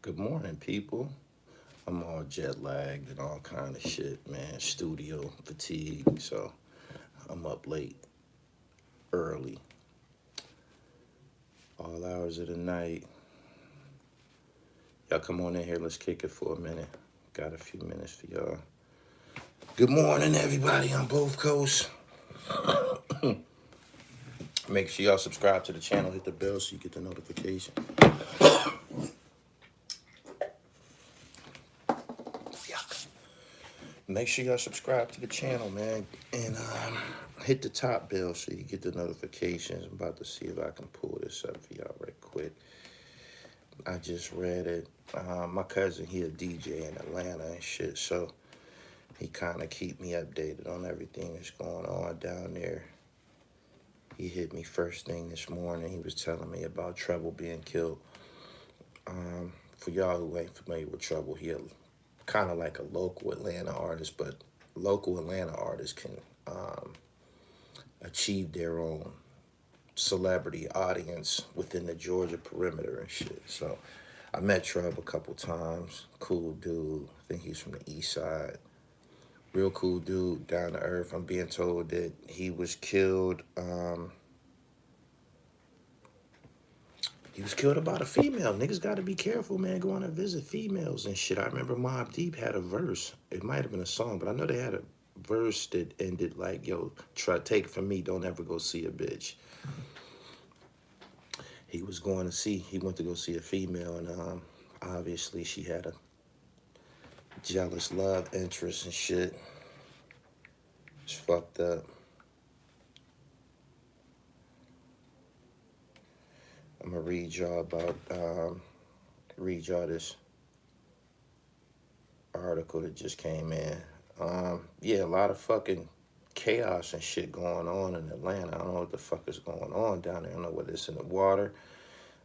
Good morning, people. I'm all jet lagged and all kind of shit, man. Studio fatigue, so I'm up late, early, all hours of the night. Y'all come on in here, let's kick it for a minute. Got a few minutes for y'all. Good morning, everybody on both coasts. Make sure y'all subscribe to the channel, hit the bell so you get the notification. Make sure y'all subscribe to the channel, man, and hit the top bell so you get the notifications. I'm about to see if I can pull this up for y'all right quick. I just read it. My cousin, he a DJ in Atlanta and shit, so he kind of keep me updated on everything that's going on down there. He hit me first thing this morning. He was telling me about Trouble being killed. For y'all who ain't familiar with Trouble, he kind of like a local Atlanta artist, but local Atlanta artists can achieve their own celebrity audience within the Georgia perimeter and shit. So I met Trouble a couple times. Cool dude. I think he's from the east side. Real cool dude, down to earth. I'm being told that he was killed. He was killed about a female. Niggas got to be careful, man, going to visit females and shit. I remember Mobb Deep had a verse. It might have been a song, but I know they had a verse that ended like, yo, try take it from me, don't ever go see a bitch. He went to go see a female, and obviously she had a jealous love interest and shit. It's fucked up. I'm gonna read y'all this article that just came in. Yeah, a lot of fucking chaos and shit going on in Atlanta. I don't know what the fuck is going on down there. I don't know whether it's in the water.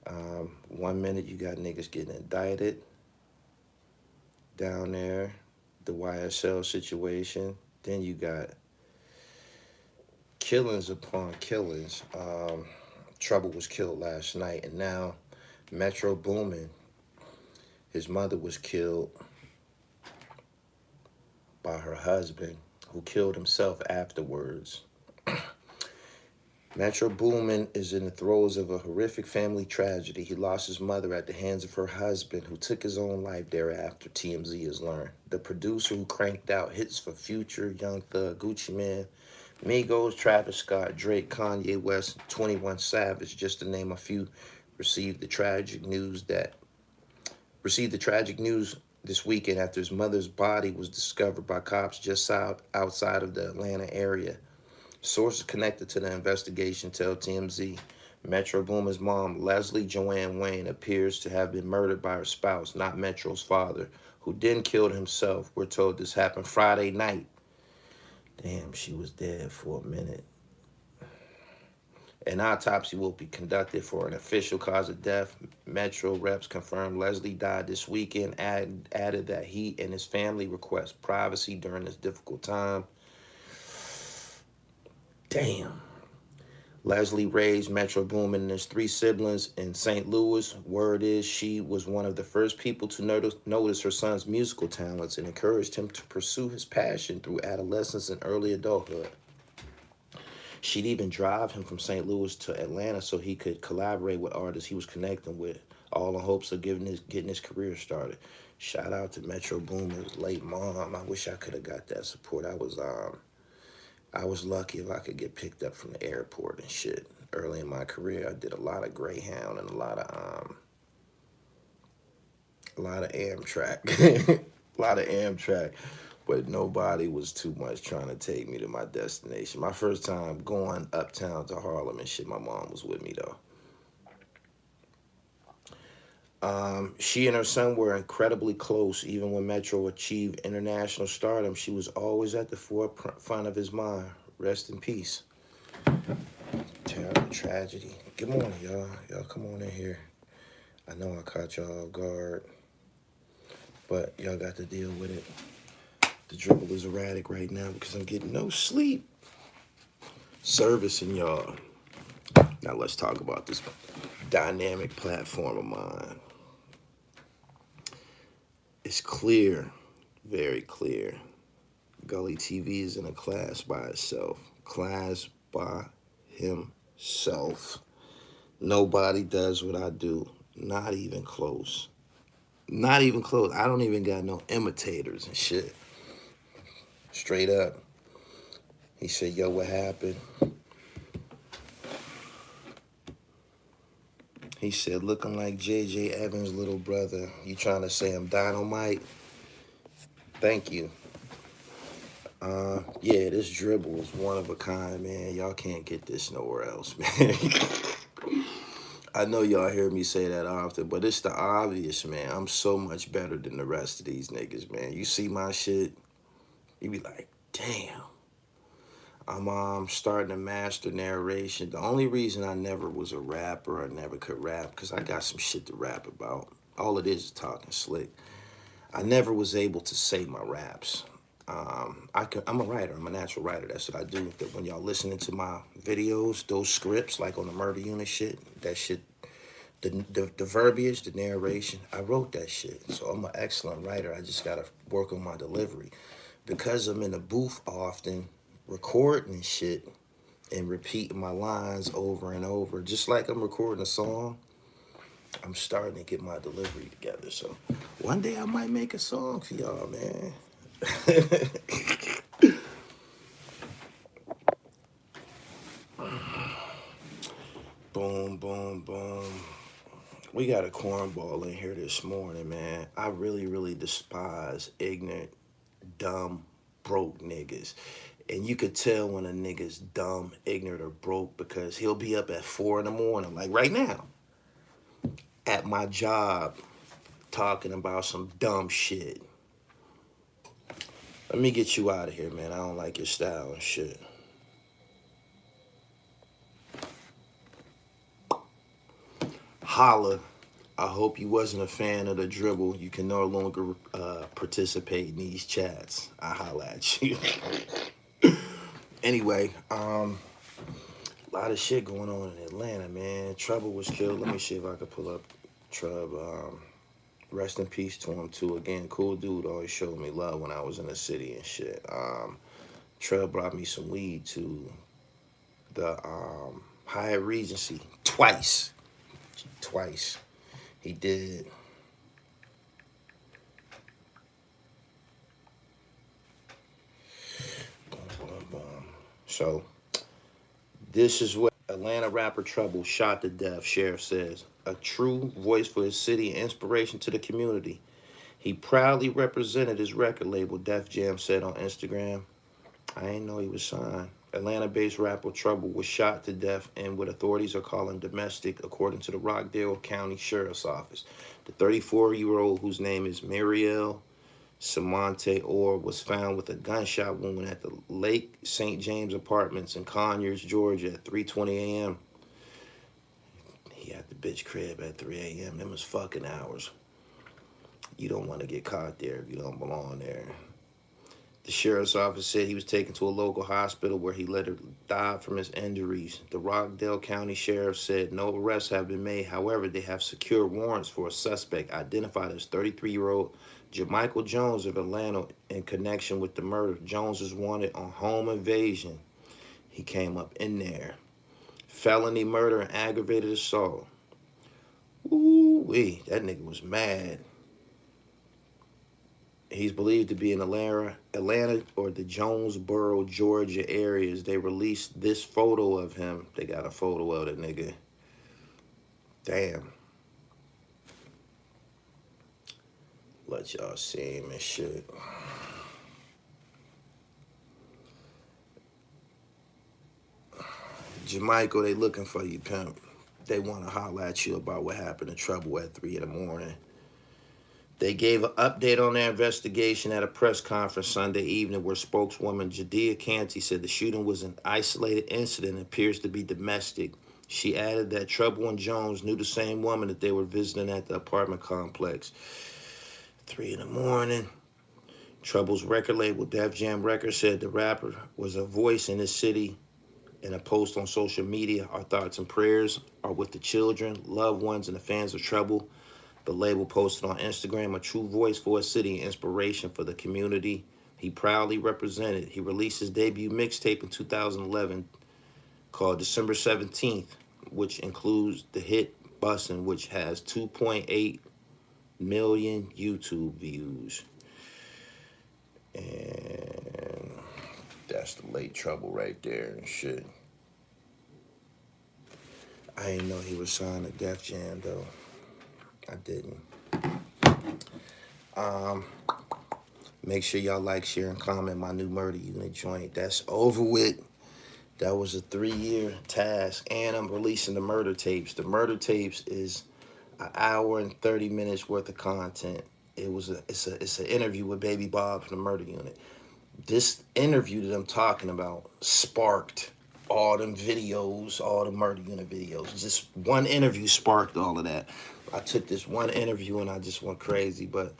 1 minute you got niggas getting indicted down there, the YSL situation. Then you got killings upon killings. Trouble was killed last night, and now Metro Boomin, his mother was killed by her husband, who killed himself afterwards. Metro Boomin is in the throes of a horrific family tragedy. He lost his mother at the hands of her husband, who took his own life thereafter, TMZ has learned. The producer who cranked out hits for Future, Young Thug, Gucci Mane, Migos, Travis Scott, Drake, Kanye West, 21 Savage, just to name a few, received the tragic news this weekend after his mother's body was discovered by cops just outside of the Atlanta area. Sources connected to the investigation tell TMZ Metro Boomin's mom, Leslie Joanne Wayne, appears to have been murdered by her spouse, not Metro's father, who then killed himself. We're told this happened Friday night. Damn, she was dead for a minute. An autopsy will be conducted for an official cause of death. Metro reps confirmed Leslie died this weekend, added that he and his family request privacy during this difficult time. Damn. Leslie raised Metro Boomin and his 3 siblings in St. Louis. Word is she was one of the first people to notice her son's musical talents and encouraged him to pursue his passion through adolescence and early adulthood. She'd even drive him from St. Louis to Atlanta so he could collaborate with artists he was connecting with, all in hopes of getting his career started. Shout out to Metro Boomin's late mom. I wish I could have got that support. I was lucky if I could get picked up from the airport and shit. Early in my career, I did a lot of Greyhound and a lot of Amtrak. A lot of Amtrak. But nobody was too much trying to take me to my destination. My first time going uptown to Harlem and shit, my mom was with me, though. She and her son were incredibly close. Even when Metro achieved international stardom, she was always at the forefront of his mind. Rest in peace. Terrible tragedy. Good morning, y'all. Y'all come on in here. I know I caught y'all off guard, but y'all got to deal with it. The dribble is erratic right now because I'm getting no sleep. Servicing y'all. Now let's talk about this dynamic platform of mine. It's clear, very clear. Gully TV is in a class by itself. Class by himself. Nobody does what I do. Not even close. Not even close. I don't even got no imitators and shit. Straight up. He said, yo, what happened? He said, looking like J.J. Evans' little brother. You trying to say I'm dynamite? Thank you. Yeah, this dribble is one of a kind, man. Y'all can't get this nowhere else, man. I know y'all hear me say that often, but it's the obvious, man. I'm so much better than the rest of these niggas, man. You see my shit, you be like, damn. I'm starting to master narration. The only reason I never was a rapper, I never could rap, because I got some shit to rap about. All it is talking slick. I never was able to say my raps. I'm a writer. I'm a natural writer. That's what I do. That when y'all listening to my videos, those scripts, like on the murder unit shit, that shit, the verbiage, the narration, I wrote that shit. So I'm an excellent writer. I just gotta work on my delivery. Because I'm in the booth often, recording shit and repeating my lines over and over, just like I'm recording a song, I'm starting to get my delivery together. So one day I might make a song for y'all, man. Boom, boom, boom. We got a cornball in here this morning, man. I really, really despise ignorant, dumb, broke niggas. And you could tell when a nigga's dumb, ignorant, or broke because he'll be up at 4 in the morning, like right now, at my job, talking about some dumb shit. Let me get you out of here, man. I don't like your style and shit. Holla. I hope you wasn't a fan of the dribble. You can no longer participate in these chats. I holla at you. Anyway, a lot of shit going on in Atlanta, man. Trouble was killed. Let me see if I could pull up Trub. Rest in peace to him, too. Again, cool dude. Always showed me love when I was in the city and shit. Trub brought me some weed to the Hyatt Regency twice. He did. Boom, boom, boom. So, this is what Atlanta rapper Trouble shot to death, sheriff says. A true voice for his city and inspiration to the community. He proudly represented his record label, Def Jam said on Instagram. I didn't know he was signed. Atlanta-based rapper Trouble was shot to death in what authorities are calling domestic, according to the Rockdale County Sheriff's Office. The 34-year-old, whose name is Mariel Samonte Orr, was found with a gunshot wound at the Lake St. James Apartments in Conyers, Georgia at 3:20 a.m. He had the bitch crib at 3 a.m. Them was fucking hours. You don't want to get caught there if you don't belong there. The sheriff's office said he was taken to a local hospital where he later died from his injuries. The Rockdale County Sheriff said no arrests have been made. However, they have secured warrants for a suspect identified as 33-year-old Jamichael Jones of Atlanta in connection with the murder. Jones is wanted on home invasion. He came up in there. Felony murder and aggravated assault. Ooh-wee, that nigga was mad. He's believed to be in Atlanta or the Jonesboro, Georgia areas. They released this photo of him. They got a photo of the nigga. Damn. Let y'all see him and shit. Jamichael, they looking for you, pimp. They want to holler at you about what happened in Trouble at 3 in the morning. They gave an update on their investigation at a press conference Sunday evening where spokeswoman Jadea Canty said the shooting was an isolated incident and appears to be domestic. She added that Trouble and Jones knew the same woman that they were visiting at the apartment complex. 3 in the morning. Trouble's record label, Def Jam Records, said the rapper was a voice in his city. In a post on social media, our thoughts and prayers are with the children, loved ones, and the fans of Trouble. The label posted on Instagram a true voice for a city and inspiration for the community he proudly represented. He released his debut mixtape in 2011 called December 17th, which includes the hit Bussin', which has 2.8 million YouTube views. And that's the late trouble right there and shit. I didn't know he was signed to Def Jam though. I didn't. Make sure y'all like, share, and comment my new Murder Unit joint. That's over with. That was a 3-year task, and I'm releasing the murder tapes. The murder tapes is an hour and 30 minutes worth of content. It's an interview with Baby Bob from the Murder Unit. This interview that I'm talking about sparked all them videos, all the Murder Unit videos. Just one interview sparked all of that. I took this one interview and I just went crazy, but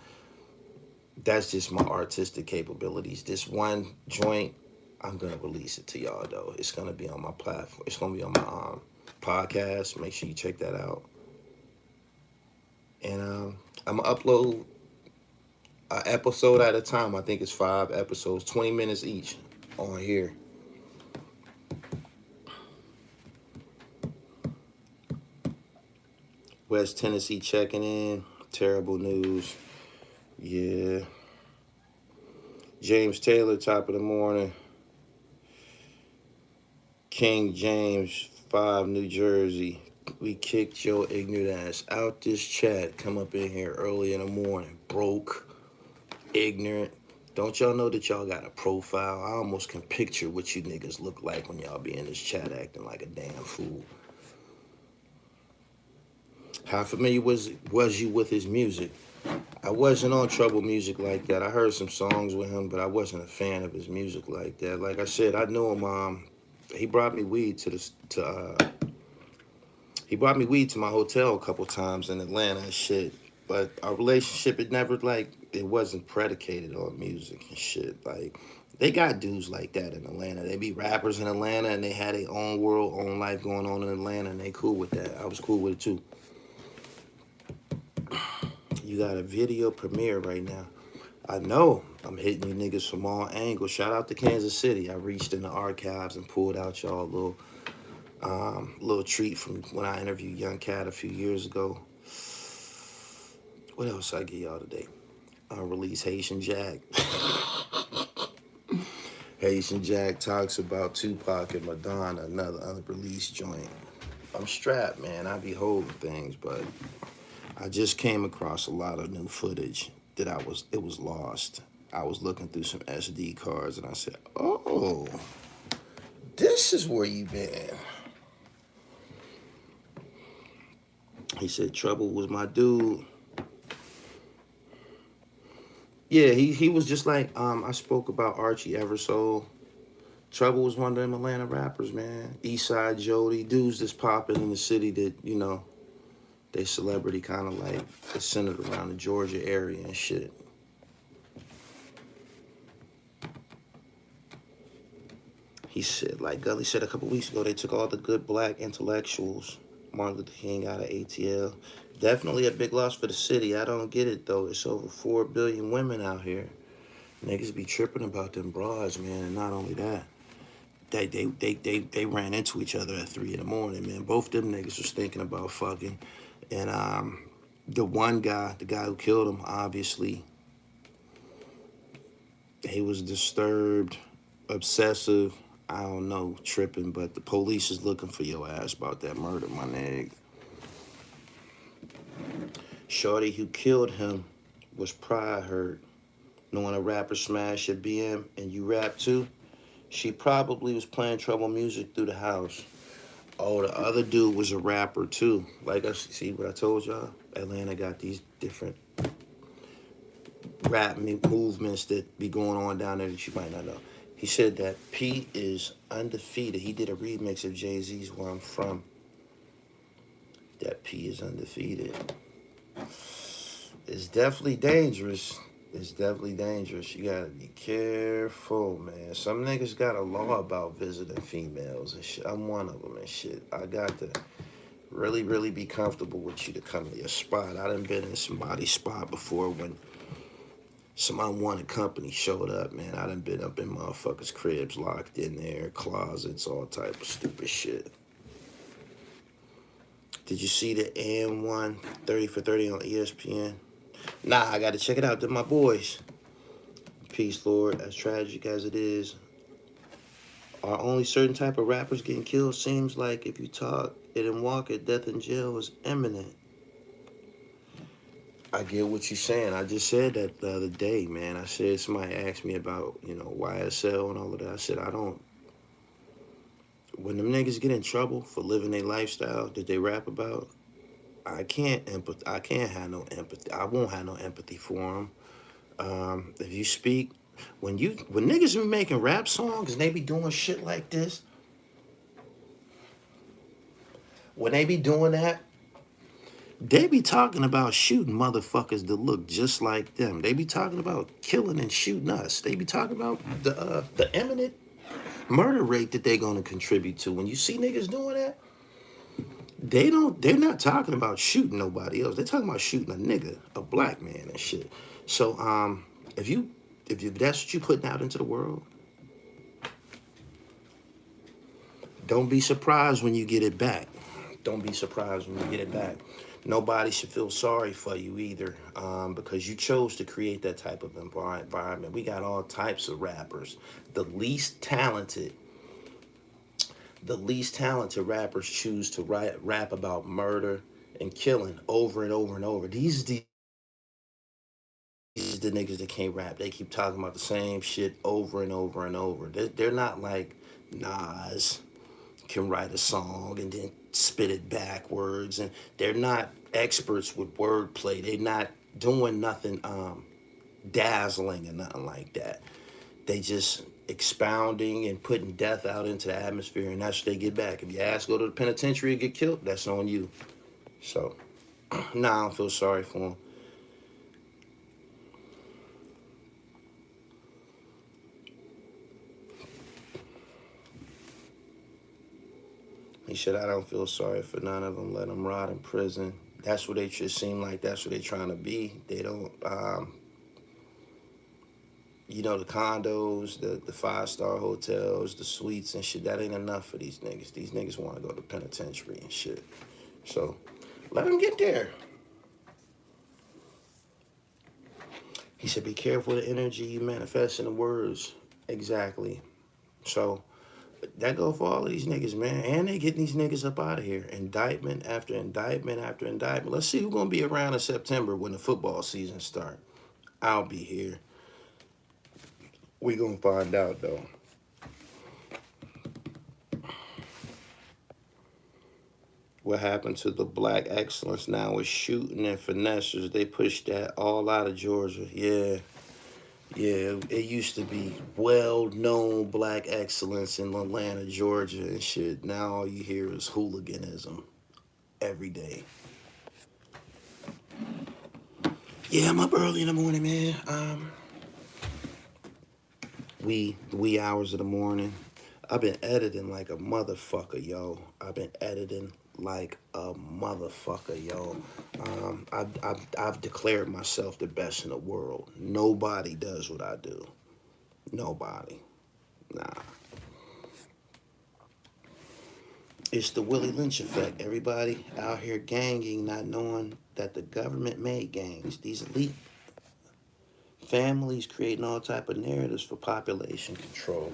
that's just my artistic capabilities. This one joint, I'm gonna release it to y'all though. It's gonna be on my platform. It's gonna be on my podcast. Make sure you check that out. And I'm gonna upload an episode at a time. I think it's 5 episodes, 20 minutes each on here. West Tennessee checking in. Terrible news. Yeah. James Taylor, top of the morning. King James, 5, New Jersey. We kicked your ignorant ass out this chat. Come up in here early in the morning. Broke, ignorant. Don't y'all know that y'all got a profile? I almost can picture what you niggas look like when y'all be in this chat acting like a damn fool. How familiar was you with his music? I wasn't on Trouble music like that. I heard some songs with him, but I wasn't a fan of his music like that. Like I said, I knew him. He brought me weed he brought me weed to my hotel a couple times in Atlanta and shit. But our relationship, it wasn't predicated on music and shit. Like, they got dudes like that in Atlanta. They be rappers in Atlanta and they had their own world, own life going on in Atlanta, and they cool with that. I was cool with it too. You got a video premiere right now. I know I'm hitting you niggas from all angles. Shout out to Kansas City. I reached in the archives and pulled out y'all a little treat from when I interviewed Young Cat a few years ago. What else I get y'all today? Release Haitian Jack. Haitian Jack talks about Tupac and Madonna, another unreleased joint. I'm strapped, man. I be holding things, but I just came across a lot of new footage that it was lost. I was looking through some SD cards and I said, oh, this is where you been. He said, Trouble was my dude. Yeah, he was just like, I spoke about Archie Eversole. Trouble was one of them Atlanta rappers, man. Eastside Jody, dudes that's popping in the city that, you know, they celebrity kind of like is centered around the Georgia area and shit. He said, like Gully said a couple weeks ago, they took all the good black intellectuals. Martin Luther King out of ATL. Definitely a big loss for the city. I don't get it though. It's over 4 billion women out here. Niggas be tripping about them broads, man. And not only that, they ran into each other at 3 in the morning, man. Both them niggas was thinking about fucking. And the one guy, the guy who killed him, obviously, he was disturbed, obsessive, I don't know, tripping, but the police is looking for your ass about that murder, my nigga. Shorty who killed him was pride hurt. Knowing a rapper smash your BM and you rap too, she probably was playing Trouble music through the house. Oh, the other dude was a rapper too. Like, I see what I told y'all? Atlanta got these different rap movements that be going on down there that you might not know. He said that P is undefeated. He did a remix of Jay-Z's Where I'm From. That P is undefeated. It's definitely dangerous. It's definitely dangerous. You gotta be careful, man. Some niggas got a law about visiting females and shit. I'm one of them and shit. I got to Really, really be comfortable with you to come to your spot. I done been in somebody's spot before when some unwanted company showed up, man. I done been up in motherfuckers' cribs, locked in there, closets, all type of stupid shit. Did you see the AM one, 30 for 30 on ESPN? Nah, I gotta check it out. They're my boys. Peace, Lord. As tragic as it is, are only certain type of rappers getting killed? Seems like if you talk it and walk it, death in jail is imminent. I get what you're saying. I just said that the other day, man. I said, somebody asked me about, YSL and all of that. I said, I don't, when them niggas get in trouble for living their lifestyle that they rap about, I can't have no empathy. I won't have no empathy for them. If you speak, when niggas be making rap songs and they be doing shit like this, when they be doing that, they be talking about shooting motherfuckers that look just like them. They be talking about killing and shooting us. They be talking about the imminent murder rate that they're gonna contribute to. When you see niggas doing that, they're not talking about shooting nobody else. They're talking about shooting a nigga, a black man and shit. So if that's what you putting out into the world, don't be surprised when you get it back. Don't be surprised when you get it back. Nobody should feel sorry for you either, because you chose to create that type of environment. We got all types of rappers. The least talented rappers choose to rap about murder and killing over and over and over. These are the niggas that can't rap. They keep talking about the same shit over and over and over. They're not like Nas can write a song and then spit it backwards, and they're not experts with wordplay. They're not doing nothing dazzling and nothing like that. They just expounding and putting death out into the atmosphere, and that's what they get back. If your ass go to the penitentiary and get killed, that's on you. So, nah, I don't feel sorry for them. He said, I don't feel sorry for none of them. Let them rot in prison. That's what they just seem like. That's what they're trying to be. They don't, the condos, the five-star hotels, the suites and shit, that ain't enough for these niggas. These niggas want to go to penitentiary and shit. So, let them get there. He said, be careful of the energy you manifest in the words. Exactly. So, that go for all of these niggas, man. And they getting these niggas up out of here. Indictment after indictment after indictment. Let's see who's going to be around in September when the football season start. I'll be here. We going to find out, though. What happened to the black excellence now is shooting and finessers. They pushed that all out of Georgia. Yeah. Yeah, it used to be well-known black excellence in Atlanta, Georgia and shit. Now all you hear is hooliganism every day. Yeah, I'm up early in the morning, man. Wee hours of the morning. I've been editing like a motherfucker, yo. I've been editing like a motherfucker, yo. I've declared myself the best in the world. Nobody does what I do. Nobody. Nah. It's the Willie Lynch effect. Everybody out here ganging, not knowing that the government made gangs. These elite families creating all type of narratives for population control.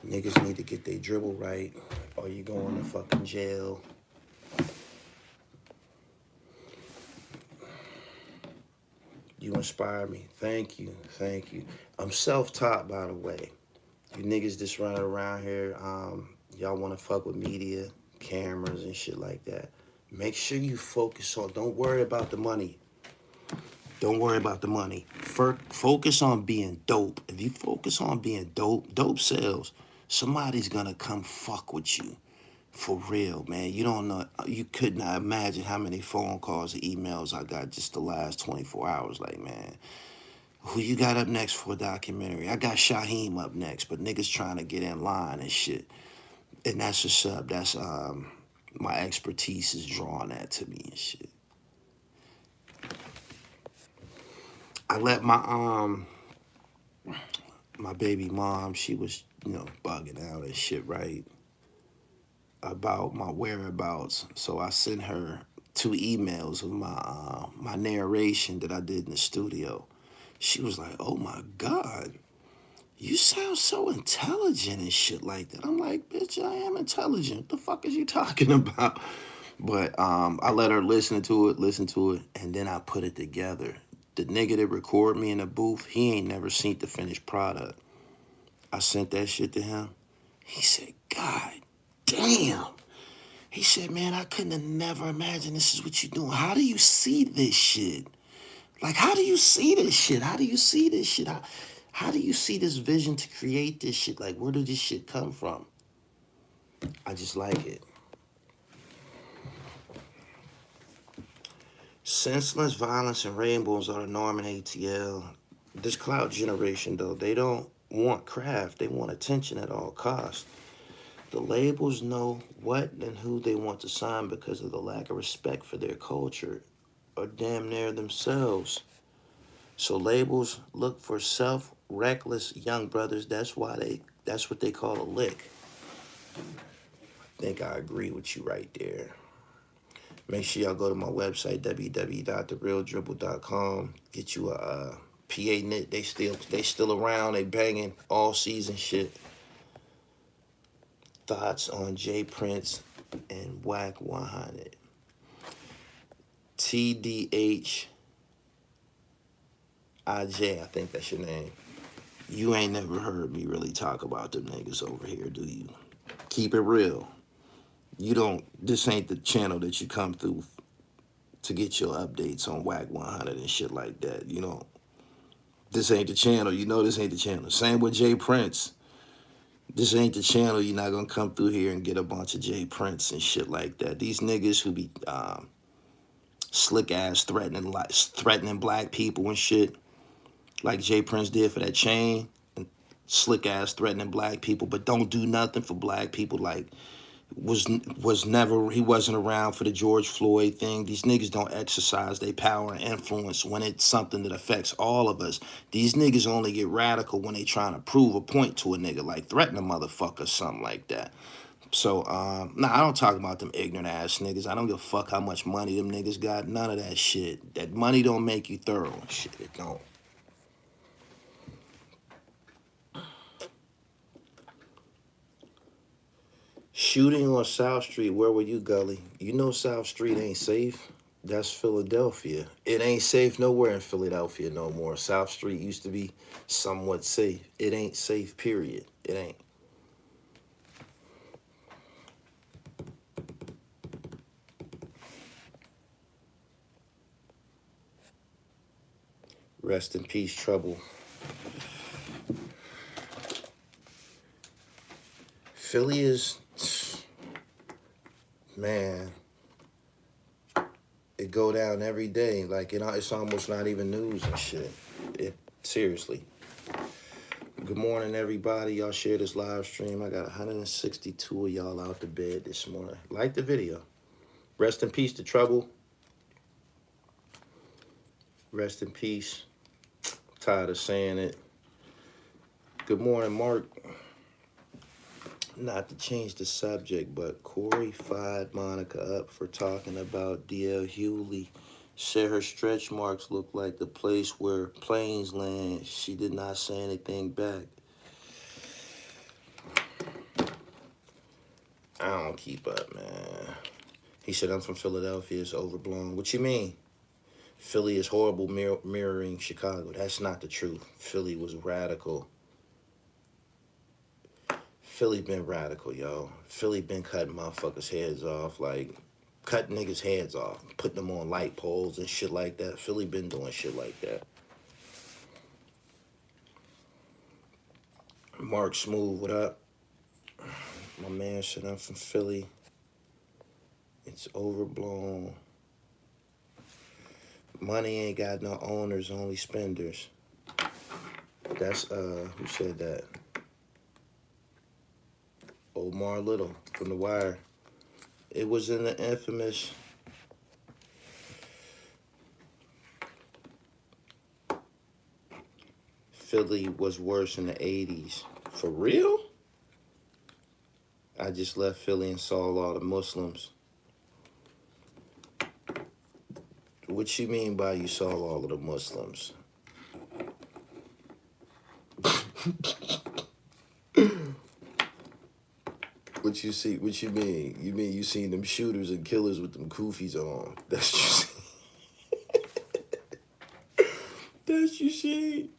Niggas need to get their dribble right, or you going to fucking jail. You inspire me. Thank you. Thank you. I'm self-taught, by the way. You niggas just running around here, y'all want to fuck with media, cameras, and shit like that. Make sure you focus on, don't worry about the money. Don't worry about the money. Focus on being dope. If you focus on being dope, dope sells. Somebody's gonna come fuck with you. For real, man. You don't know, you could not imagine how many phone calls and emails I got just the last 24 hours. Like, man, who you got up next for a documentary? I got Shaheem up next, but niggas trying to get in line and shit. And that's what's up. That's my expertise is drawing that to me and shit. I let my baby mom, she was, you know, bugging out and shit, right? About my whereabouts. So I sent her 2 emails of my narration that I did in the studio. She was like, "Oh my God, you sound so intelligent and shit like that." I'm like, "Bitch, I am intelligent. What the fuck is you talking about?" But I let her listen to it, and then I put it together. The nigga that recorded me in the booth, he ain't never seen the finished product. I sent that shit to him. He said, "God damn." He said, "Man, I couldn't have never imagined this is what you're doing. How do you see this shit? Like, how do you see this shit? How do you see this shit? How do you see this vision to create this shit? Like, where did this shit come from?" I just like it. Senseless violence and rainbows are the norm in ATL. This cloud generation, though, they don't want craft. They want attention at all costs. The labels know what and who they want to sign because of the lack of respect for their culture or damn near themselves. So labels look for self-reckless young brothers. That's what they call a lick. I think I agree with you right there. Make sure y'all go to my website, www.therealdribble.com. Get you a PA knit. They still around. They banging all season shit. Thoughts on J Prince and Whack 100. TDHIJ, I think that's your name. You ain't never heard me really talk about them niggas over here, do you? Keep it real. You don't, this ain't the channel that you come through to get your updates on Whack 100 and shit like that. You know, this ain't the channel. You know this ain't the channel. Same with J Prince. This ain't the channel. You're not gonna come through here and get a bunch of J Prince and shit like that. These niggas who be slick ass threatening black people and shit, like J Prince did for that chain, and slick ass threatening black people, but don't do nothing for black people. Like he wasn't around for the George Floyd thing. These niggas don't exercise their power and influence when it's something that affects all of us. These niggas only get radical when they trying to prove a point to a nigga, like threaten a motherfucker or something like that. So, nah, I don't talk about them ignorant ass niggas. I don't give a fuck how much money them niggas got. None of that shit. That money don't make you thorough and shit. It don't. Shooting on South Street, where were you, Gully? You know South Street ain't safe. That's Philadelphia. It ain't safe nowhere in Philadelphia no more. South Street used to be somewhat safe. It ain't safe, period. It ain't. Rest in peace, Trouble. Philly is, man, it go down every day. Like, it's almost not even news and shit. Seriously. Good morning, everybody. Y'all share this live stream. I got 162 of y'all out to bed this morning. Like the video. Rest in peace to Trouble. Rest in peace. Tired of saying it. Good morning, Mark. Not to change the subject, but Corey fired Monica up for talking about D.L. Hewley. Said her stretch marks look like the place where planes land. She did not say anything back. I don't keep up, man. He said, I'm from Philadelphia. It's overblown. What you mean? Philly is horrible mirroring Chicago. That's not the truth. Philly was radical. Philly been radical, yo. Philly been cutting motherfuckers' heads off, like cutting niggas' heads off, putting them on light poles and shit like that. Philly been doing shit like that. Mark Smooth, what up? My man said, I'm from Philly. It's overblown. Money ain't got no owners, only spenders. That's, who said that? Omar Little from The Wire. It was in the infamous Philly was worse in the 80s. For real? I just left Philly and saw a lot of Muslims. What you mean by you saw all of the Muslims? What you see? What you mean? You mean you seen them shooters and killers with them kufis on? That's what you see. That's you see.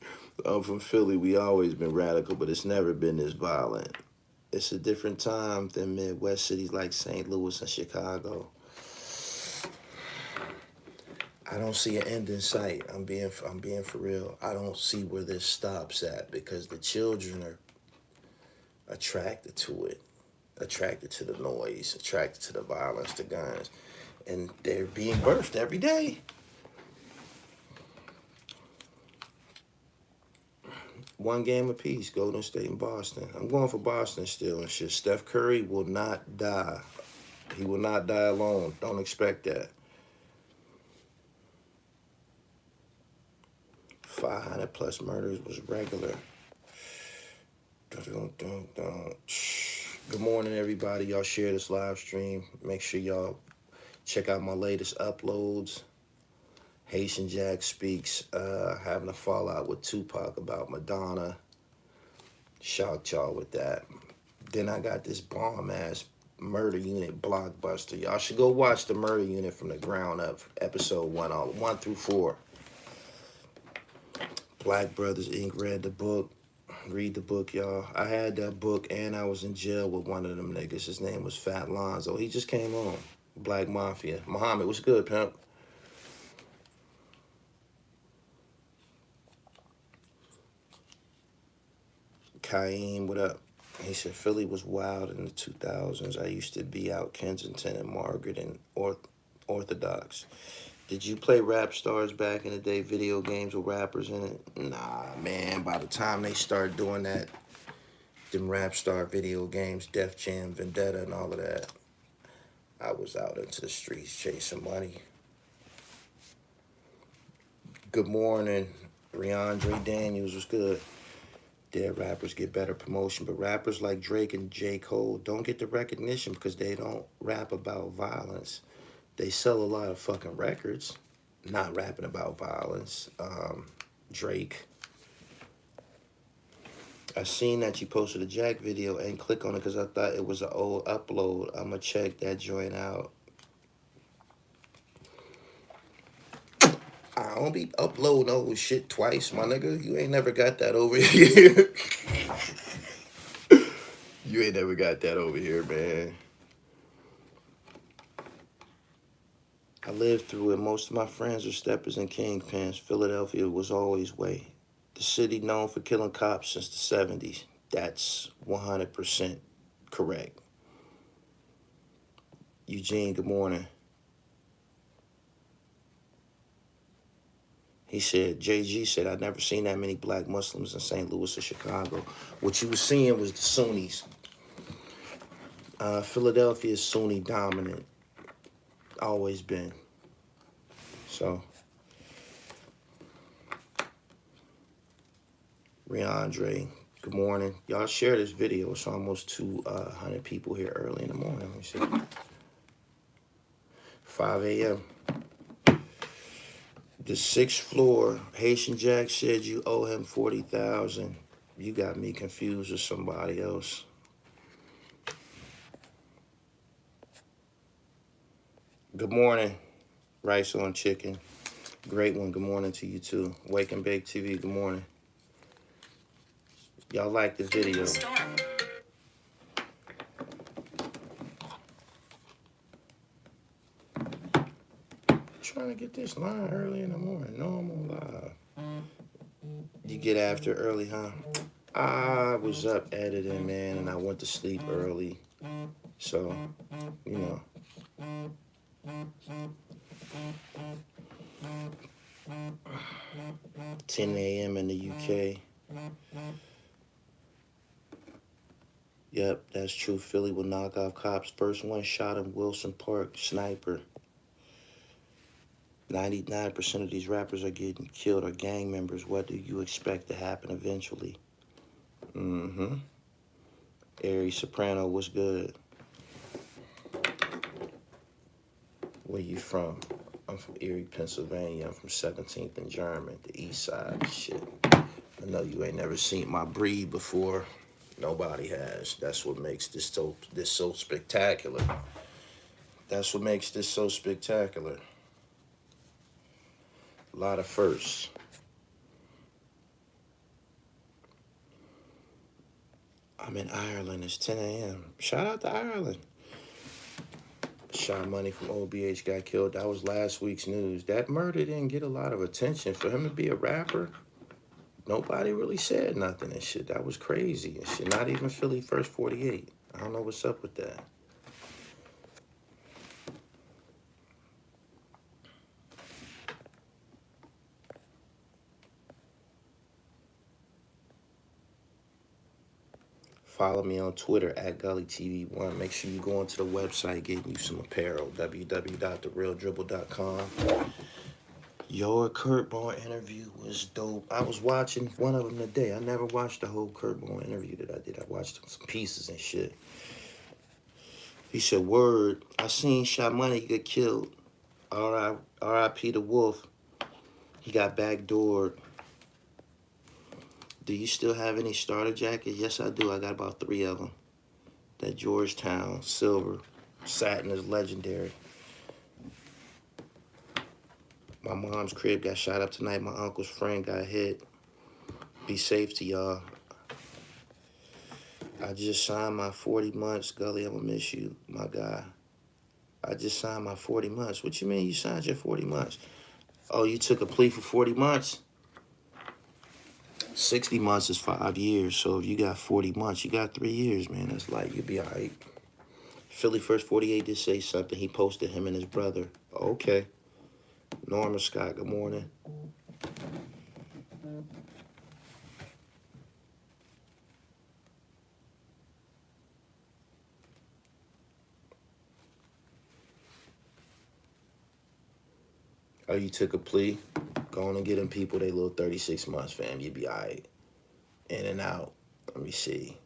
I'm from Philly. We always been radical, but it's never been this violent. It's a different time than Midwest cities like St. Louis and Chicago. I don't see an end in sight. I'm being for real. I don't see where this stops at because the children are attracted to it, attracted to the noise, attracted to the violence, the guns, and they're being birthed every day. One game apiece, Golden State and Boston. I'm going for Boston still and shit. Steph Curry will not die. He will not die alone. Don't expect that. 500 plus murders was regular. Good morning, everybody. Y'all share this live stream. Make sure y'all check out my latest uploads. Haitian Jack Speaks, having a fallout with Tupac about Madonna. Shocked y'all with that. Then I got this bomb-ass Murder Unit blockbuster. Y'all should go watch the Murder Unit from the ground up, episode 1 through 4. Black Brothers Inc. read the book. Read the book, y'all. I had that book and I was in jail with one of them niggas. His name was Fat Lonzo. He just came on. Black Mafia. Muhammad, what's good, pimp? Kaim, what up? He said, Philly was wild in the 2000s. I used to be out Kensington and Margaret and Orthodox. Did you play Rap Stars back in the day, video games with rappers in it? Nah, man. By the time they started doing that, them Rap Star video games, Def Jam, Vendetta, and all of that, I was out into the streets chasing money. Good morning. Riandre Daniels was good. Dead rappers get better promotion, but rappers like Drake and J. Cole don't get the recognition because they don't rap about violence. They sell a lot of fucking records, not rapping about violence. Drake. I seen that you posted a Jack video and click on it because I thought it was an old upload. I'm going to check that joint out. I don't be uploading old shit twice, my nigga. You ain't never got that over here. You ain't never got that over here, man. I lived through it. Most of my friends are steppers and kingpins. Philadelphia was always way. The city known for killing cops since the 70s. That's 100% correct. Eugene, good morning. He said, JG said, I'd never seen that many black Muslims in St. Louis or Chicago. What you was seeing was the Sunnis. Philadelphia is Sunni dominant. Always been. So, Riandre, good morning. Y'all share this video. It's almost 200 people here early in the morning. Let me see. 5 a.m. The 6th floor, Haitian Jack said you owe him $40,000. You got me confused with somebody else. Good morning, Rice on Chicken. Great one. Good morning to you too. Wake and Bake TV. Good morning. Y'all like the video. Trying to get this line early in the morning. No, I'm on live. You get after early, huh? I was up editing, man, and I went to sleep early. So, you know. 10 a.m. in the UK. Yep, That's true. Philly will knock off cops. First one shot in Wilson Park. Sniper. 99% of these rappers are getting killed are gang members. What do you expect to happen eventually? Mm-hmm. Erie Soprano, what's good? Where you from? I'm from Erie, Pennsylvania. I'm from 17th and German, the east side. Shit. I know you ain't never seen my breed before. Nobody has. That's what makes this so spectacular. That's what makes this so spectacular. A lot of firsts. I'm in Ireland. It's 10 a.m. Shout out to Ireland. Shot Money from OBH got killed. That was last week's news. That murder didn't get a lot of attention. For him to be a rapper, nobody really said nothing and shit. That was crazy and shit. Not even Philly First 48. I don't know what's up with that. Follow me on Twitter at Gully TV 1. Make sure you go onto the website, getting you some apparel, www.therealDribble.com. Your Kurt Ball interview was dope. I was watching one of them today. I never watched the whole Kurt Ball interview that I did. I watched some pieces and shit. He said, word, I seen Shot Money get killed. R.I.P. the Wolf. He got backdoored. Do you still have any starter jackets? Yes, I do. I got about 3 of them. That Georgetown silver satin is legendary. My mom's crib got shot up tonight. My uncle's friend got hit. Be safe to y'all. I just signed my 40 months. Gully, I'm gonna miss you, my guy. I just signed my 40 months. What you mean you signed your 40 months? Oh, you took a plea for 40 months? 60 months is 5 years, so if you got 40 months, you got 3 years, man. That's like, you'll be all right. Philly First 48 did say something. He posted him and his brother. Okay. Norma Scott, good morning. Oh, you took a plea? Go on and get them people they little 36 months, fam. You be all right. In and out. Let me see.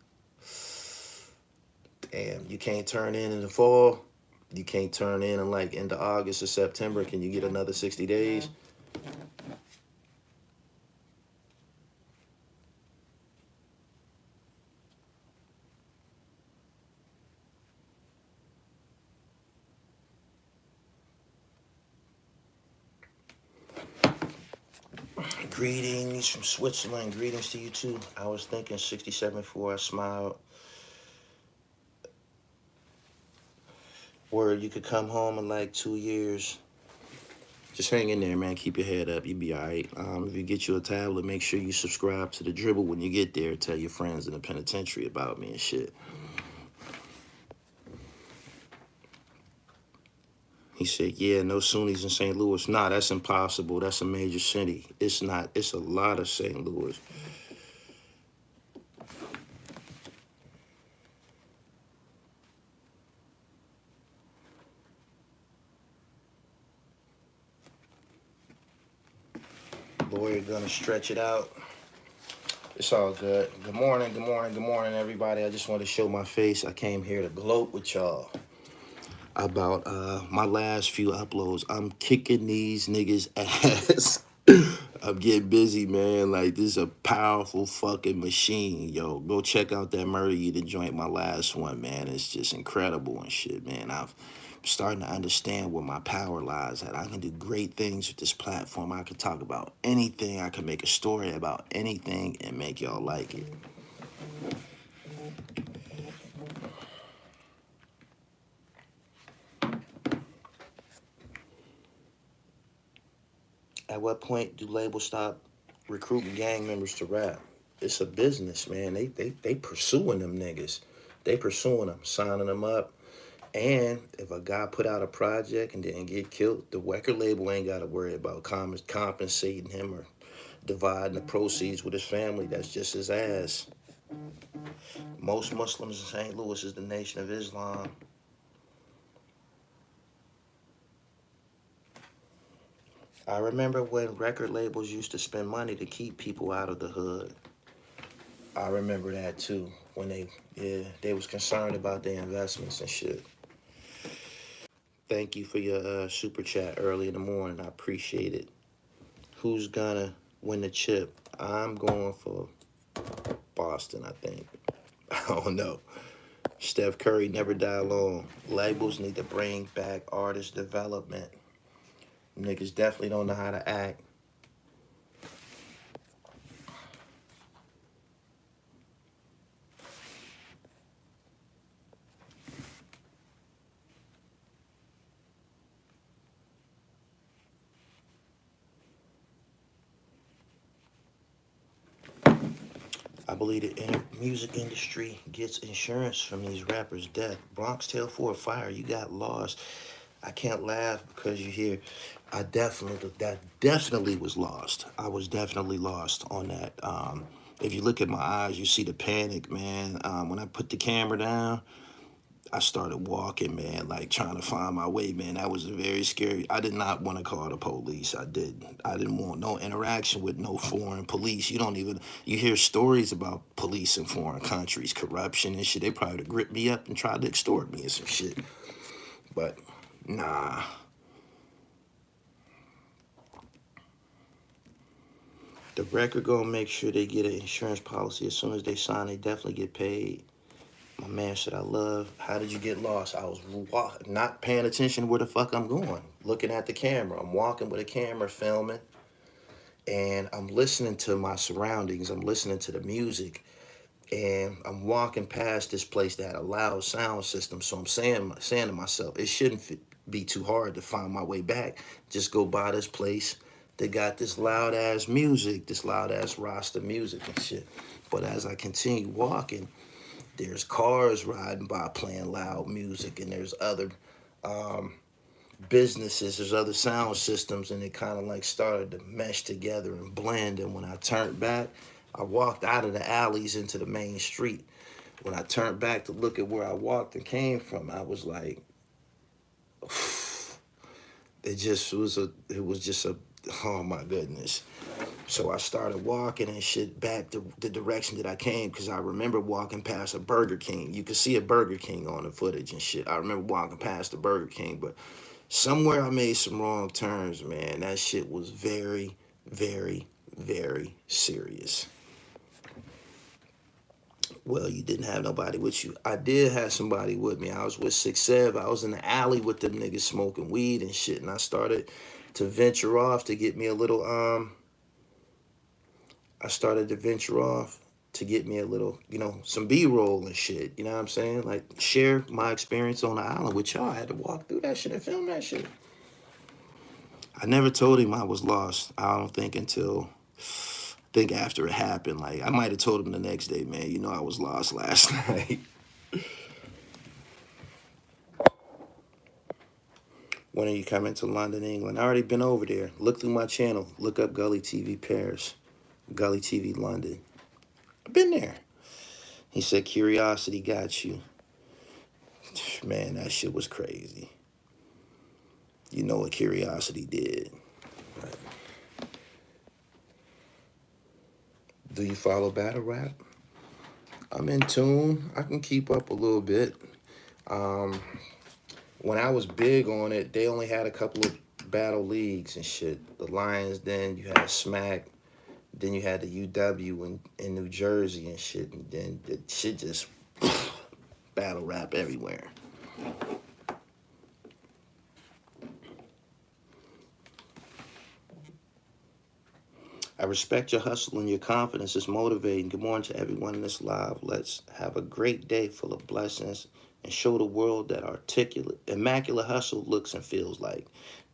Damn, you can't turn in the fall? You can't turn in like into August or September? Can you get another 60 days? Greetings from Switzerland. Greetings to you too. I was thinking 67.4. I smiled. Word, you could come home in like 2 years. Just hang in there, man. Keep your head up. You'll be all right. If you get you a tablet, make sure you subscribe to the Dribble when you get there. Tell your friends in the penitentiary about me and shit. He said, yeah, no Sunnis in St. Louis. Nah, that's impossible. That's a major city. It's not. It's a lot of St. Louis. Lawyer gonna stretch it out. It's all good. Good morning, good morning, good morning, everybody. I just want to show my face. I came here to gloat with y'all about my last few uploads. I'm kicking these niggas' ass. I'm getting busy, man. Like, this is a powerful fucking machine, yo. Go check out that Murder You the Joint, my last one, man. It's just incredible and shit, man. I'm starting to understand where my power lies at. I can do great things with this platform. I can talk about anything. I can make a story about anything and make y'all like it. At what point do labels stop recruiting gang members to rap? It's a business, man. They pursuing them niggas. They pursuing them, signing them up. And if a guy put out a project and didn't get killed, the record label ain't got to worry about compensating him or dividing the proceeds with his family. That's just his ass. Most Muslims in St. Louis is the Nation of Islam. I remember when record labels used to spend money to keep people out of the hood. I remember that too, when they was concerned about their investments and shit. Thank you for your super chat early in the morning. I appreciate it. Who's gonna win the chip? I'm going for Boston, I think. I don't know. Steph Curry never die alone. Labels need to bring back artist development. Niggas definitely don't know how to act. I believe the music industry gets insurance from these rappers' death. Bronx Tale for a fire, you got lost. I can't laugh because you hear, that definitely was lost. I was definitely lost on that. If you look at my eyes, you see the panic, man. When I put the camera down, I started walking, man, like trying to find my way, man. That was very scary. I did not want to call the police. I didn't want no interaction with no foreign police. You hear stories about police in foreign countries, corruption and shit. They probably would have gripped me up and tried to extort me and some shit. But, nah. The record gonna make sure they get an insurance policy as soon as they sign. They definitely get paid. My man said, I love, how did you get lost? I was not paying attention to where the fuck I'm going. Looking at the camera. I'm walking with a camera filming. And I'm listening to my surroundings. I'm listening to the music. And I'm walking past this place that had a loud sound system. So I'm saying to myself, it shouldn't be too hard to find my way back. Just go by this place. They got this loud ass music, this loud ass Rasta music and shit. But as I continue walking, there's cars riding by playing loud music, and there's other businesses, there's other sound systems, and it kind of like started to mesh together and blend. And when I turned back, I walked out of the alleys into the main street. When I turned back to look at where I walked and came from, I was like, it was just a, oh my goodness. So I started walking and shit back the direction that I came, because I remember walking past a Burger King. You could see a Burger King on the footage and shit. I remember walking past the Burger King, but somewhere I made some wrong turns, man. That shit was very, very, very serious. Well, you didn't have nobody with you. I did have somebody with me. I was with 6'7". I was in the alley with them niggas smoking weed and shit, and I started to venture off to get me a little, some B-roll and shit. You know what I'm saying? Like, share my experience on the island with y'all. I had to walk through that shit and film that shit. I never told him I was lost. I don't think after it happened. Like, I might have told him the next day, man, you know I was lost last night. When are you coming to London, England? I already been over there. Look through my channel. Look up Gully TV Paris, Gully TV London. I've been there. He said, curiosity got you. Man, that shit was crazy. You know what curiosity did. Right. Do you follow battle rap? I'm in tune. I can keep up a little bit. When I was big on it, they only had a couple of battle leagues and shit. The Lions, then you had Smack, then you had the UW in New Jersey and shit. And then the shit just battle rap everywhere. I respect your hustle and your confidence. It's motivating. Good morning to everyone in this live. Let's have a great day full of blessings and show the world that immaculate hustle looks and feels like.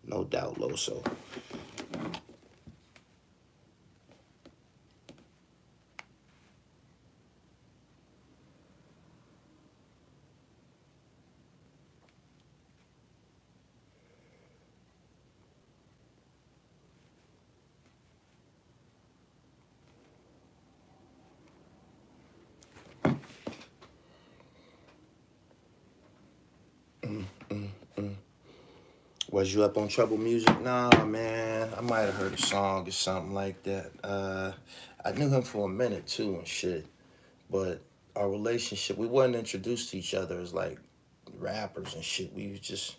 No doubt, Loso. Was you up on Trouble Music? Nah, man. I might have heard a song or something like that. I knew him for a minute too and shit. But our relationship, we wasn't introduced to each other as like rappers and shit. We was just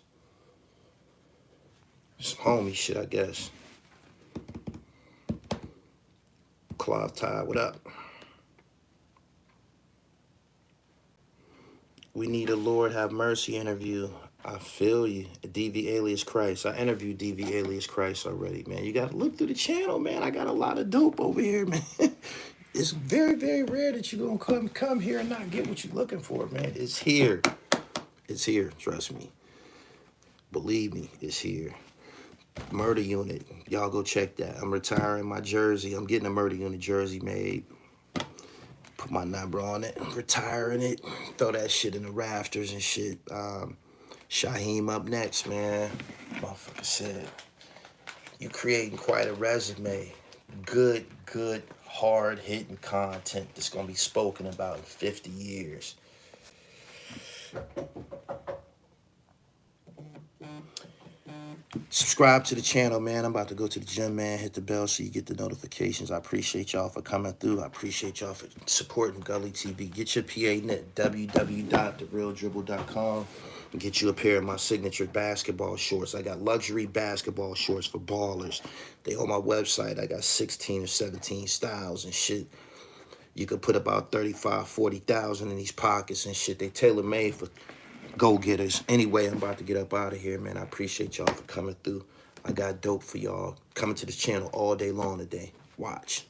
some homie shit, I guess. Cloth tie, what up? We need a Lord Have Mercy interview. I feel you. DV alias Christ. I interviewed DV alias Christ already, man. You gotta look through the channel, man. I got a lot of dope over here, man. It's very, very rare that you're gonna come here and not get what you're looking for, man. It's here. It's here, trust me. Believe me, it's here. Murder Unit. Y'all go check that. I'm retiring my jersey. I'm getting a Murder Unit jersey made. Put my number on it. I'm retiring it. Throw that shit in the rafters and shit. Shaheem up next, man. Motherfucker said, you creating quite a resume. Good, hard-hitting content that's going to be spoken about in 50 years. Subscribe to the channel, man. I'm about to go to the gym, man. Hit the bell so you get the notifications. I appreciate y'all for coming through. I appreciate y'all for supporting Gully TV. Get your PA net, www.therealdribble.com. Get you a pair of my signature basketball shorts. I got luxury basketball shorts for ballers. They on my website. I got 16 or 17 styles and shit. You could put about 35, 40,000 in these pockets and shit. They tailor-made for go-getters. Anyway, I'm about to get up out of here, man. I appreciate y'all for coming through. I got dope for y'all. Coming to this channel all day long today. Watch.